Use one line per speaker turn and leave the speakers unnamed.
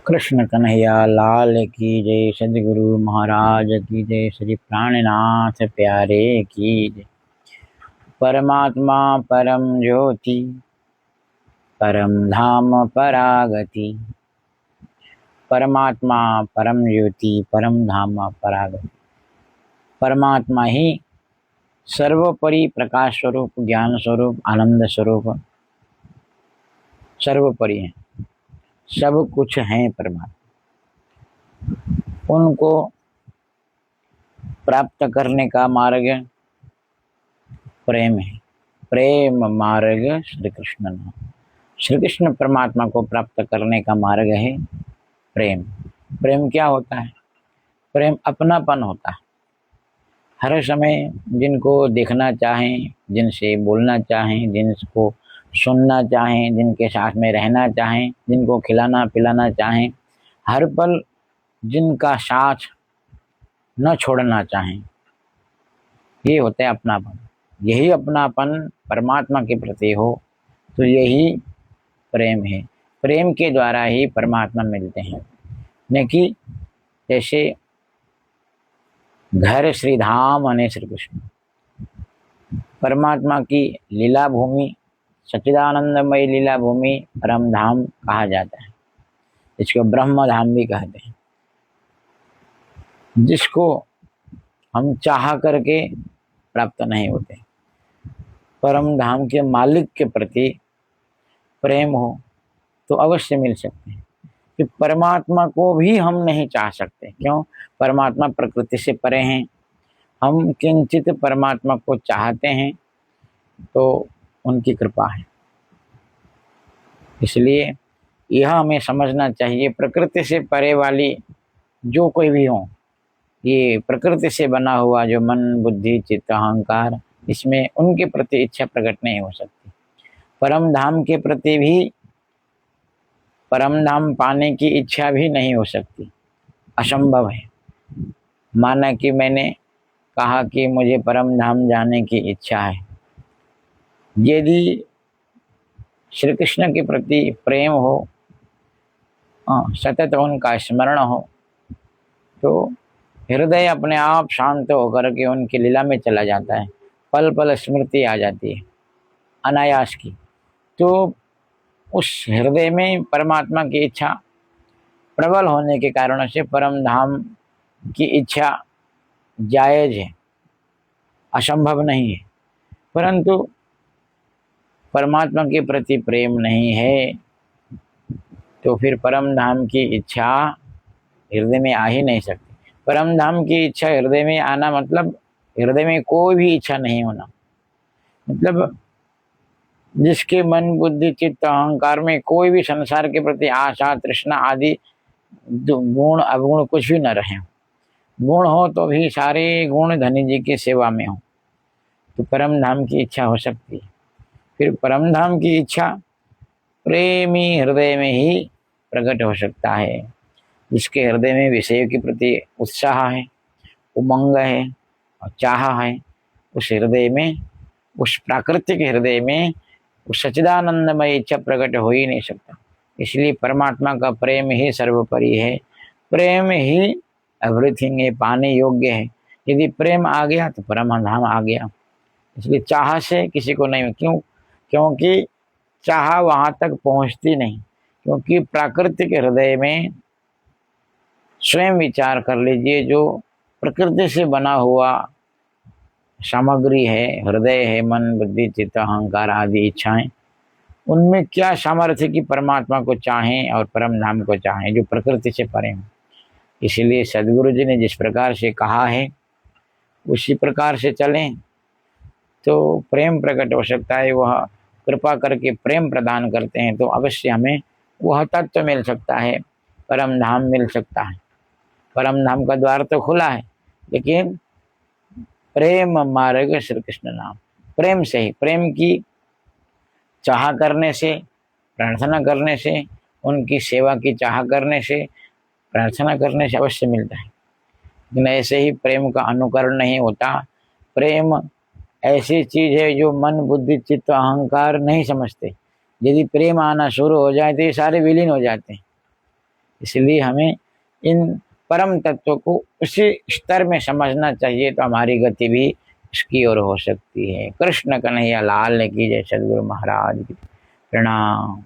कृष्ण कन्हैया लाल की जय। सदगुरु महाराज की जय। श्री प्राणनाथ प्यारे की जय। परमात्मा परम ज्योति परम धाम परागति। परमात्मा परम ज्योति परम धाम परागति। परमात्मा ही सर्वोपरि प्रकाश स्वरूप, ज्ञान स्वरूप, आनंद स्वरूप, सर्वोपरि है, सब कुछ है। परमात्मा उनको प्राप्त करने का मार्ग प्रेम है। प्रेम मार्ग श्री कृष्ण नाम। श्री कृष्ण परमात्मा को प्राप्त करने का मार्ग है प्रेम। प्रेम क्या होता है? प्रेम अपनापन होता है। हर समय जिनको देखना चाहें, जिनसे बोलना चाहें, जिनको सुनना चाहें, जिनके साथ में रहना चाहें, जिनको खिलाना पिलाना चाहें, हर पल जिनका साथ न छोड़ना चाहें, ये होता है अपनापन। यही अपनापन परमात्मा के प्रति हो तो यही प्रेम है। प्रेम के द्वारा ही परमात्मा मिलते हैं। न कि जैसे घर श्री धाम अने श्री कृष्ण, परमात्मा की लीला भूमि, सच्चिदानंदमय लीला भूमि परम धाम कहा जाता है। इसको ब्रह्म धाम भी कहते हैं। जिसको हम चाह करके प्राप्त नहीं होते। परम धाम के मालिक के प्रति प्रेम हो तो अवश्य मिल सकते हैं। कि परमात्मा को भी हम नहीं चाह सकते। क्यों? परमात्मा प्रकृति से परे हैं। हम किंचित परमात्मा को चाहते हैं तो उनकी कृपा है। इसलिए यह हमें समझना चाहिए, प्रकृति से परे वाली जो कोई भी हो, ये प्रकृति से बना हुआ जो मन बुद्धि चित्त अहंकार, इसमें उनके प्रति इच्छा प्रकट नहीं हो सकती। परम धाम के प्रति भी, परम धाम पाने की इच्छा भी नहीं हो सकती, असंभव है। माना कि मैंने कहा कि मुझे परम धाम जाने की इच्छा है, यदि श्री कृष्ण के प्रति प्रेम हो, सतत उनका स्मरण हो, तो हृदय अपने आप शांत होकर के उनकी लीला में चला जाता है। पल पल स्मृति आ जाती है अनायास की। तो उस हृदय में परमात्मा की इच्छा प्रबल होने के कारण से परम धाम की इच्छा जायज है, असंभव नहीं है। परंतु परमात्मा के प्रति प्रेम नहीं है तो फिर परम धाम की इच्छा हृदय में आ ही नहीं सकती। परम धाम की इच्छा हृदय में आना मतलब हृदय में कोई भी इच्छा नहीं होना। मतलब जिसके मन बुद्धि चित्त अहंकार में कोई भी संसार के प्रति आशा तृष्णा आदि गुण अवगुण कुछ भी न रहे। गुण हो तो भी सारे गुण धनी जी की सेवा में हो तो परम धाम की इच्छा हो सकती है। फिर परम धाम की इच्छा प्रेमी हृदय में ही प्रकट हो सकता है। जिसके हृदय में विषय के प्रति उत्साह है, उमंग है और चाह है, उस हृदय में, उस प्राकृतिक हृदय में उस सच्चिदानंदमय इच्छा प्रकट हो ही नहीं सकता। इसलिए परमात्मा का प्रेम ही सर्वोपरि है। प्रेम ही एवरीथिंग है, पाने योग्य है। यदि प्रेम आ गया तो परम धाम आ गया। इसलिए चाह से किसी को नहीं। क्यों? क्योंकि चाह वहां तक पहुंचती नहीं। क्योंकि प्राकृतिक हृदय में स्वयं विचार कर लीजिए, जो प्रकृति से बना हुआ सामग्री है, हृदय है, मन बुद्धि चित्त अहंकार आदि इच्छाएं, उनमें क्या सामर्थ्य कि परमात्मा को चाहें और परम धाम को चाहें जो प्रकृति से परे हों। इसलिए सदगुरु जी ने जिस प्रकार से कहा है उसी प्रकार से चलें तो प्रेम प्रकट हो सकता है। वह कृपा करके प्रेम प्रदान करते हैं तो अवश्य हमें वह तत्व मिल सकता है, परम धाम मिल सकता है। परम धाम का द्वार तो खुला है, लेकिन प्रेम मार्ग श्री कृष्ण नाम। प्रेम से ही, प्रेम की चाह करने से, प्रार्थना करने से, उनकी सेवा की चाह करने से, प्रार्थना करने से अवश्य मिलता है। लेकिन ऐसे ही प्रेम का अनुकरण नहीं होता। प्रेम ऐसी चीज है जो मन बुद्धि चित्त अहंकार नहीं समझते। यदि प्रेम आना शुरू हो जाए तो ये सारे विलीन हो जाते हैं। इसलिए हमें इन परम तत्व को उसी स्तर में समझना चाहिए, तो हमारी गति भी इसकी ओर हो सकती है। कृष्ण कन्हैया लाल की जय। सद्गुरु महाराज की प्रणाम।